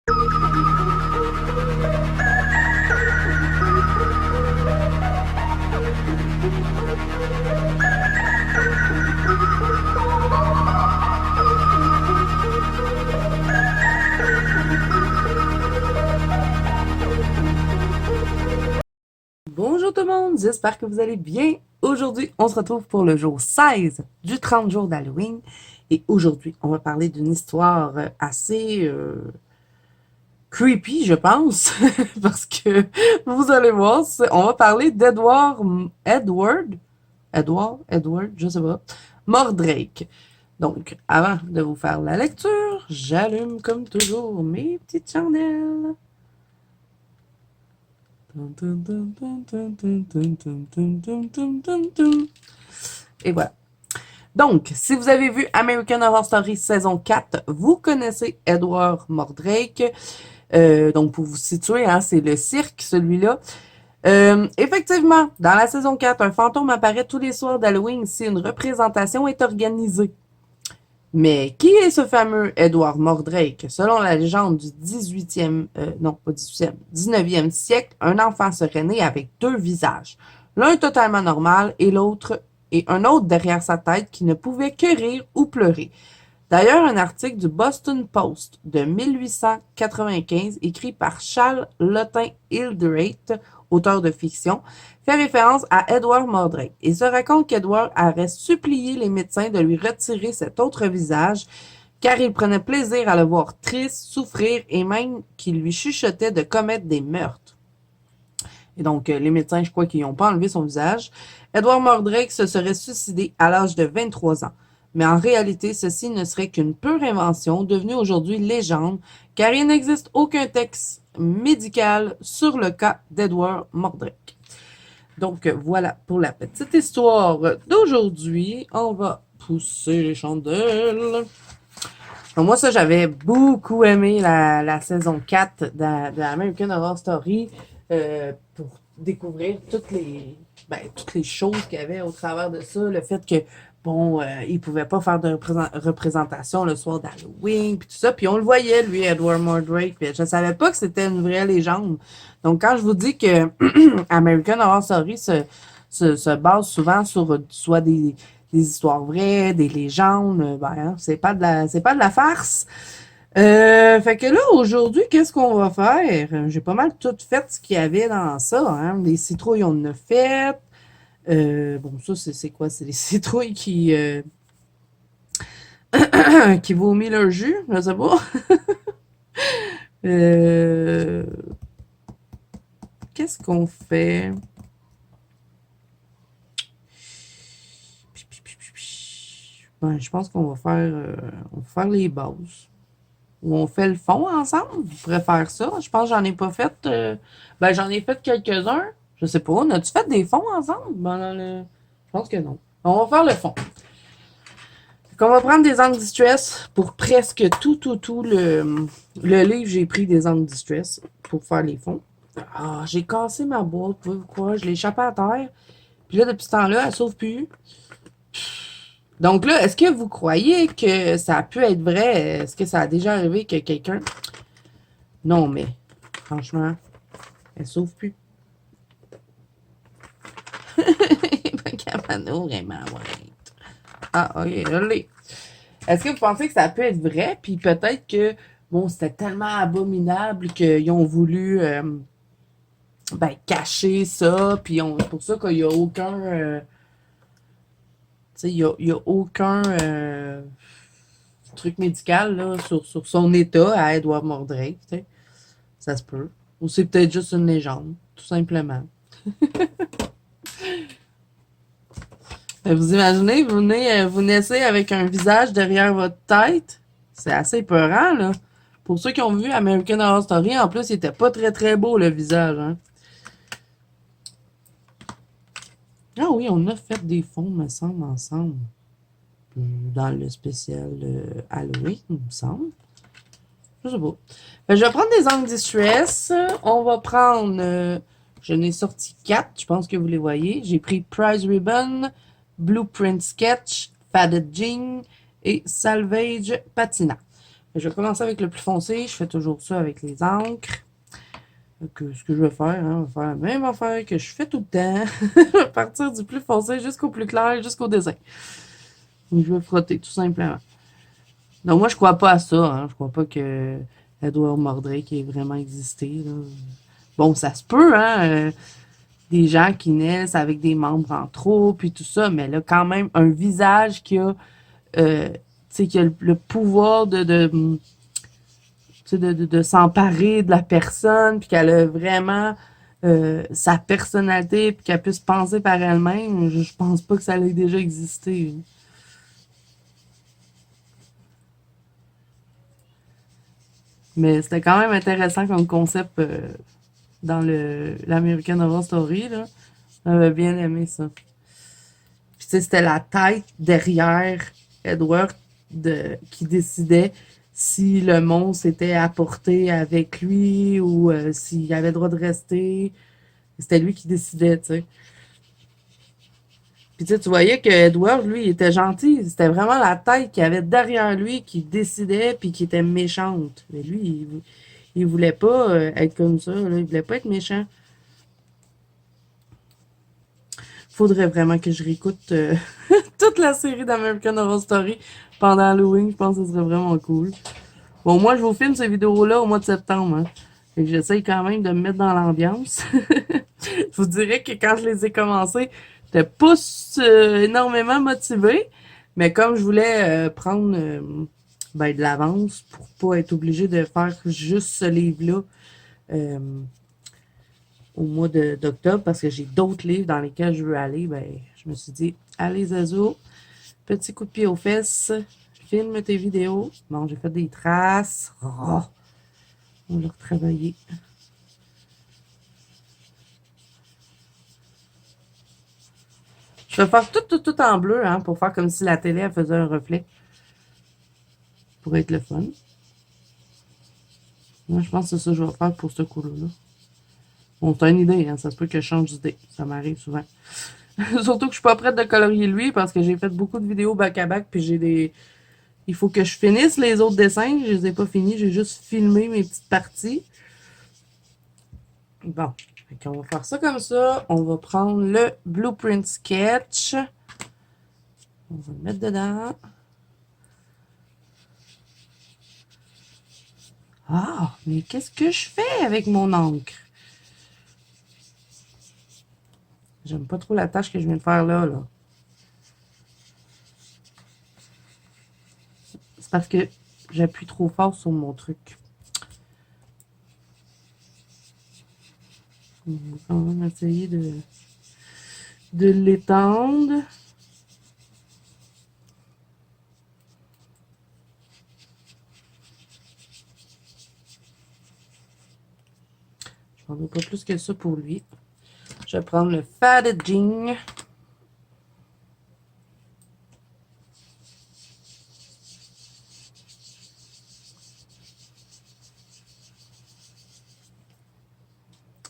Bonjour tout le monde, j'espère que vous allez bien. Aujourd'hui, on se retrouve pour le jour 16 du 30 jours d'Halloween. Et aujourd'hui, on va parler d'une histoire assez creepy, je pense, parce que vous allez voir, on va parler Edward, je sais pas, Mordrake. Donc, avant de vous faire la lecture, j'allume comme toujours mes petites chandelles. Et voilà. Donc, si vous avez vu American Horror Story saison 4, vous connaissez Edward Mordrake. Donc, pour vous situer, hein, c'est le cirque, celui-là. Effectivement, dans la saison 4, un fantôme apparaît tous les soirs d'Halloween si une représentation est organisée. Mais qui est ce fameux Edward Mordrake? Selon la légende du 18e, non pas 18e, 19e siècle, un enfant serait né avec deux visages. L'un totalement normal et un autre derrière sa tête qui ne pouvait que rire ou pleurer. D'ailleurs, un article du Boston Post de 1895, écrit par Charles Lotin Hildreth, auteur de fiction, fait référence à Edward Mordrake et se raconte qu'Edward aurait supplié les médecins de lui retirer cet autre visage car il prenait plaisir à le voir triste, souffrir et même qu'il lui chuchotait de commettre des meurtres. Et donc, les médecins, je crois qu'ils n'ont pas enlevé son visage. Edward Mordrake se serait suicidé à l'âge de 23 ans. Mais en réalité, ceci ne serait qu'une pure invention, devenue aujourd'hui légende, car il n'existe aucun texte médical sur le cas d'Edward Mordrake. Donc, voilà pour la petite histoire d'aujourd'hui. On va pousser les chandelles. Donc, moi, ça, j'avais beaucoup aimé la saison 4 d'American Horror Story pour découvrir toutes les choses qu'il y avait au travers de ça. Le fait que, bon, il pouvait pas faire de représentation le soir d'Halloween, puis tout ça. Puis on le voyait, lui, Edward Mordrake. Puis je savais pas que c'était une vraie légende. Donc, quand je vous dis que American Horror Story se base souvent sur soit des histoires vraies, des légendes, ben, hein, c'est pas de la farce. Fait que là, aujourd'hui, qu'est-ce qu'on va faire? J'ai pas mal tout fait ce qu'il y avait dans ça, hein. Les citrouilles, on en a fait. Bon, ça, c'est quoi? C'est les citrouilles qui vomissent leur jus, je sais pas. Euh, Qu'est-ce qu'on fait? Ben, je pense on va faire les bases. Ou on fait le fond ensemble. On pourrait faire ça. Je pense que j'en ai pas fait. Ben, j'en ai fait quelques-uns. Je sais pas. On a-tu fait des fonds ensemble? Je pense que non. On va faire le fond. Donc, on va prendre des angles distress pour presque tout le livre. J'ai pris des angles distress pour faire les fonds. Ah, j'ai cassé ma boîte. Pourquoi? Je l'ai échappée à terre. Puis là, depuis ce temps-là, elle sauve plus. Donc là, est-ce que vous croyez que ça a pu être vrai? Est-ce que ça a déjà arrivé que quelqu'un... Non, mais franchement, elle sauve plus. Camano, vraiment, ouais. Ah, ok, je l'ai. Est-ce que vous pensez que ça a pu être vrai? Puis peut-être que, bon, c'était tellement abominable qu'ils ont voulu cacher ça. Puis c'est pour ça qu'il n'y a aucun... tu sais, il y a aucun truc médical là, sur son état à Edward Mordrake. Tu sais. Ça se peut. Ou c'est peut-être juste une légende, tout simplement. Vous imaginez, vous naissez avec un visage derrière votre tête. C'est assez épeurant, là. Pour ceux qui ont vu American Horror Story, en plus, il était pas très très beau, le visage. Hein. Ah oui, on a fait des fonds, me semble, ensemble. Dans le spécial Halloween, il me semble. Je sais pas. Je vais prendre des angles distress. On va prendre... je n'ai sorti 4, je pense que vous les voyez. J'ai pris Prize Ribbon, Blueprint Sketch, Faded Jean et Salvage Patina. Je vais commencer avec le plus foncé. Je fais toujours ça avec les encres. Donc, ce que je vais faire, hein, je vais faire la même affaire que je fais tout le temps. Je vais partir du plus foncé jusqu'au plus clair, jusqu'au dessin. Donc, je vais frotter, tout simplement. Donc, moi, je crois pas à ça. Hein. Je crois pas que Edward Mordrake ait vraiment existé. Là. Bon, ça se peut, hein. Des gens qui naissent avec des membres en trop, puis tout ça, mais là, quand même, un visage tu sais, qui a le pouvoir de s'emparer de la personne, puis qu'elle a vraiment sa personnalité, puis qu'elle puisse penser par elle-même, je pense pas que ça ait déjà existé. Mais c'était quand même intéressant comme concept dans l'American Horror Story, là. J'avais bien aimé ça. Puis tu sais, c'était la tête derrière Edward qui décidait si le monstre était apporté avec lui ou s'il avait le droit de rester. C'était lui qui décidait, tu sais. Puis tu sais, tu voyais que Edward, lui, il était gentil. C'était vraiment la tête qu'il avait derrière lui qui décidait puis qui était méchante. Mais lui, il voulait pas être comme ça. Là. Il voulait pas être méchant. Faudrait vraiment que je réécoute toute la série d'American Horror Story pendant Halloween. Je pense que ce serait vraiment cool. Bon, moi, je vous filme ces vidéos-là au mois de septembre. Hein. Fait que j'essaye quand même de me mettre dans l'ambiance. Je vous dirais que quand je les ai commencés, j'étais pas énormément motivée. Mais comme je voulais prendre ben, de l'avance pour pas être obligée de faire juste ce livre-là euh, au mois d'octobre, parce que j'ai d'autres livres dans lesquels je veux aller, ben, je me suis dit, allez Zazo, petit coup de pied aux fesses, filme tes vidéos. Bon, j'ai fait des traces. Oh, on va le retravailler. Je vais faire tout en bleu, hein, pour faire comme si la télé elle faisait un reflet. Pour être le fun. Moi, je pense que c'est ça que je vais faire pour ce coup-là. Bon, c'est une idée, hein, ça se peut que je change d'idée. Ça m'arrive souvent. Surtout que je suis pas prête de colorier lui parce que j'ai fait beaucoup de vidéos back-à-back puis j'ai des... Il faut que je finisse les autres dessins. Je les ai pas finis, j'ai juste filmé mes petites parties. Bon, on va faire ça comme ça. On va prendre le Blueprint Sketch. On va le mettre dedans. Ah, mais qu'est-ce que je fais avec mon encre? J'aime pas trop la tâche que je viens de faire là. C'est parce que j'appuie trop fort sur mon truc. On va quand même essayer de l'étendre. Je n'en ai pas plus que ça pour lui. Je vais prendre le Faded.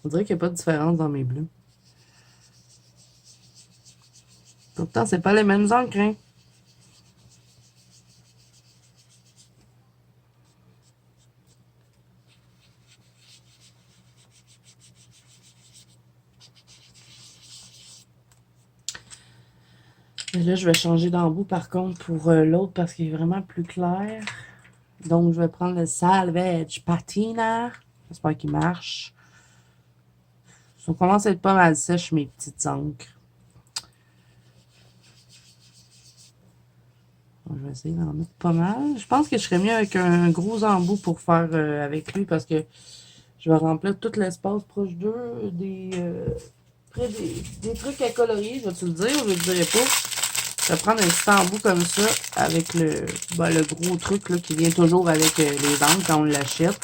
On dirait qu'il n'y a pas de différence dans mes bleus. Pourtant, c'est pas les mêmes encres, hein. Et là, je vais changer d'embout par contre pour l'autre parce qu'il est vraiment plus clair. Donc, je vais prendre le Salvage Patina. J'espère qu'il marche. Ça commence à être pas mal sèche, mes petites encres. Je vais essayer d'en mettre pas mal. Je pense que je serais mieux avec un gros embout pour faire avec lui parce que je vais remplir tout l'espace proche d'eux, près des trucs à colorier. Je vais te le dire ou je ne le dirai pas. Je vais prendre un petit embout comme ça avec le gros truc là, qui vient toujours avec les encres quand on l'achète.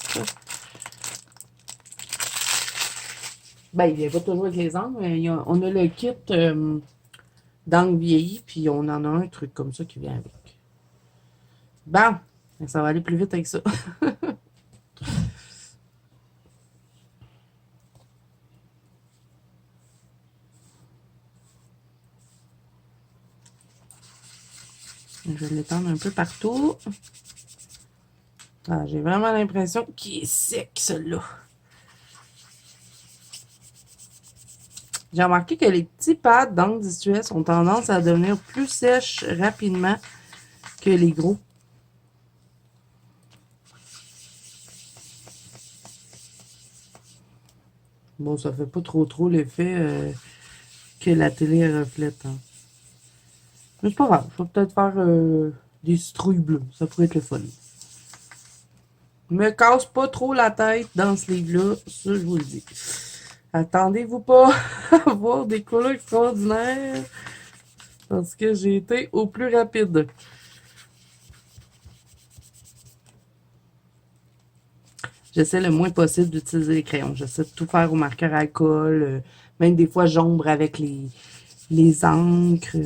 Ben, il vient pas toujours avec les encres, mais on a le kit d'encre vieillie, puis on en a un truc comme ça qui vient avec. Bon, ça va aller plus vite avec ça. Je vais l'étendre un peu partout. Ah, j'ai vraiment l'impression qu'il est sec, celui-là. J'ai remarqué que les petits pads d'encre Distress ont tendance à devenir plus sèches rapidement que les gros. Bon, ça fait pas trop l'effet que la télé reflète. Hein. Mais c'est pas grave, je vais peut-être faire des citrouilles bleues. Ça pourrait être le fun. Me casse pas trop la tête dans ce livre-là, ça je vous le dis. Attendez-vous pas à voir des couleurs extraordinaires parce que j'ai été au plus rapide. J'essaie le moins possible d'utiliser les crayons. J'essaie de tout faire au marqueur à alcool. Même des fois, j'ombre avec les encres.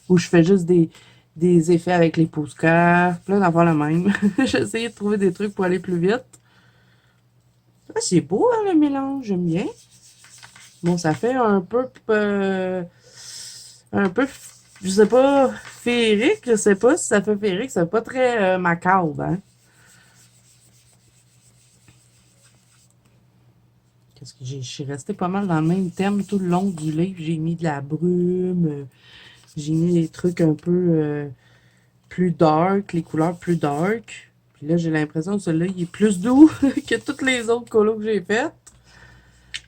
Ou je fais juste des effets avec les pousse-cœurs. Plein d'affaires la même. J'essaie de trouver des trucs pour aller plus vite. Ah, c'est beau, hein, le mélange. J'aime bien. Bon, ça fait un peu, je sais pas, féerique. Je sais pas si ça fait féerique. Ça fait pas très macabre, hein. Qu'est-ce que je suis restée pas mal dans le même thème tout le long du livre. J'ai mis de la brume, j'ai mis des trucs un peu plus dark, les couleurs plus dark. Puis là, j'ai l'impression que celui-là, il est plus doux que toutes les autres colos que j'ai faites.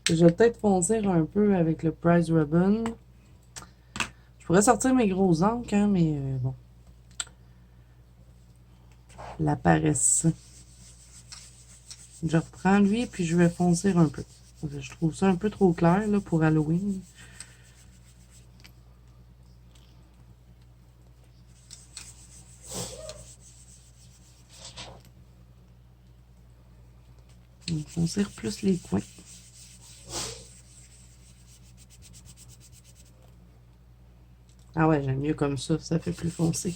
Je vais peut-être foncer un peu avec le Prize Ribbon. Je pourrais sortir mes gros encres, hein, mais bon. La paresse. Je reprends lui, puis je vais foncer un peu. Je trouve ça un peu trop clair là, pour Halloween. On va foncer plus les coins. Ah ouais, j'aime mieux comme ça fait plus foncé.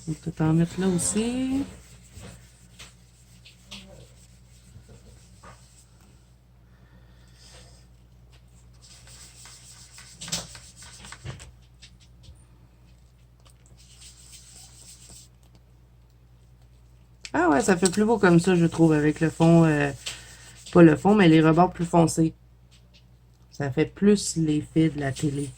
On peut peut-être en mettre là aussi. Ah ouais, ça fait plus beau comme ça, je trouve, avec le fond, pas le fond, mais les rebords plus foncés. Ça fait plus l'effet de la télé.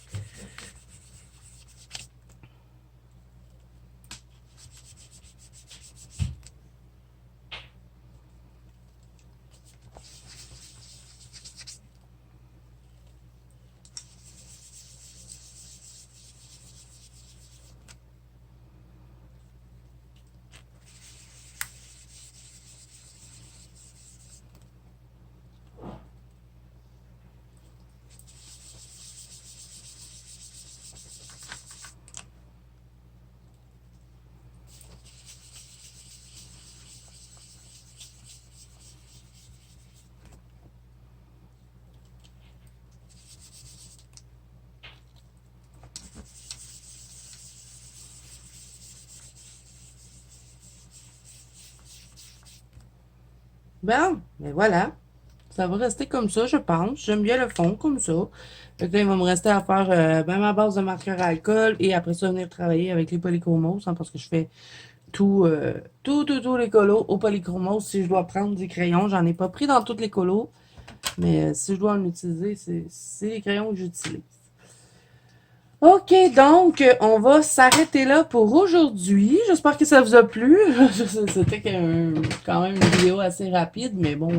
Bon, ben voilà. Ça va rester comme ça, je pense. J'aime bien le fond, comme ça. Fait que là, il va me rester à faire ben, ma base de marqueur à alcool et après ça, venir travailler avec les polychromos, hein, parce que je fais tous les colos au polychromos. Si je dois prendre des crayons, j'en ai pas pris dans tous les colos, mais si je dois en utiliser, c'est les crayons que j'utilise. OK, donc, on va s'arrêter là pour aujourd'hui. J'espère que ça vous a plu. C'était quand même une vidéo assez rapide, mais bon,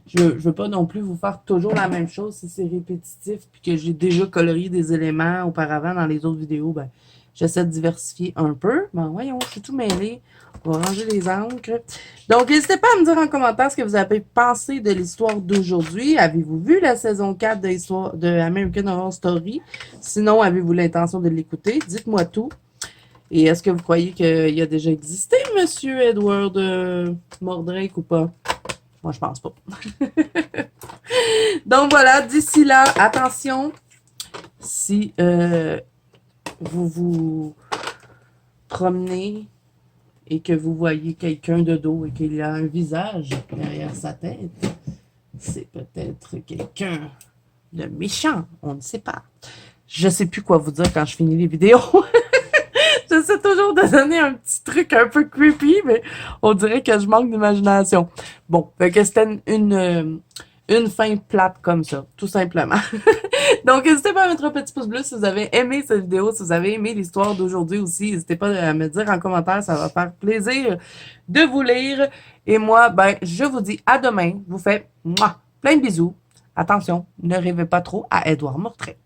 je veux pas non plus vous faire toujours la même chose si c'est répétitif puis que j'ai déjà colorié des éléments auparavant dans les autres vidéos. Ben, j'essaie de diversifier un peu. Ben, voyons, je suis tout mêlé. On va ranger les encres. Donc, n'hésitez pas à me dire en commentaire ce que vous avez pensé de l'histoire d'aujourd'hui. Avez-vous vu la saison 4 de l'histoire de American Horror Story? Sinon, avez-vous l'intention de l'écouter? Dites-moi tout. Et est-ce que vous croyez qu'il a déjà existé, Monsieur Edward Mordrake ou pas? Moi, je pense pas. Donc voilà, d'ici là, attention, si vous vous promenez et que vous voyez quelqu'un de dos et qu'il a un visage derrière sa tête, c'est peut-être quelqu'un de méchant, on ne sait pas. Je sais plus quoi vous dire quand je finis les vidéos. J'essaie toujours de donner un petit truc un peu creepy, mais on dirait que je manque d'imagination. Bon, fait que c'était une fin plate comme ça, tout simplement. Donc, n'hésitez pas à mettre un petit pouce bleu si vous avez aimé cette vidéo, si vous avez aimé l'histoire d'aujourd'hui aussi. N'hésitez pas à me dire en commentaire, ça va faire plaisir de vous lire. Et moi, ben, je vous dis à demain. Je vous fais plein de bisous. Attention, ne rêvez pas trop à Édouard Mortray.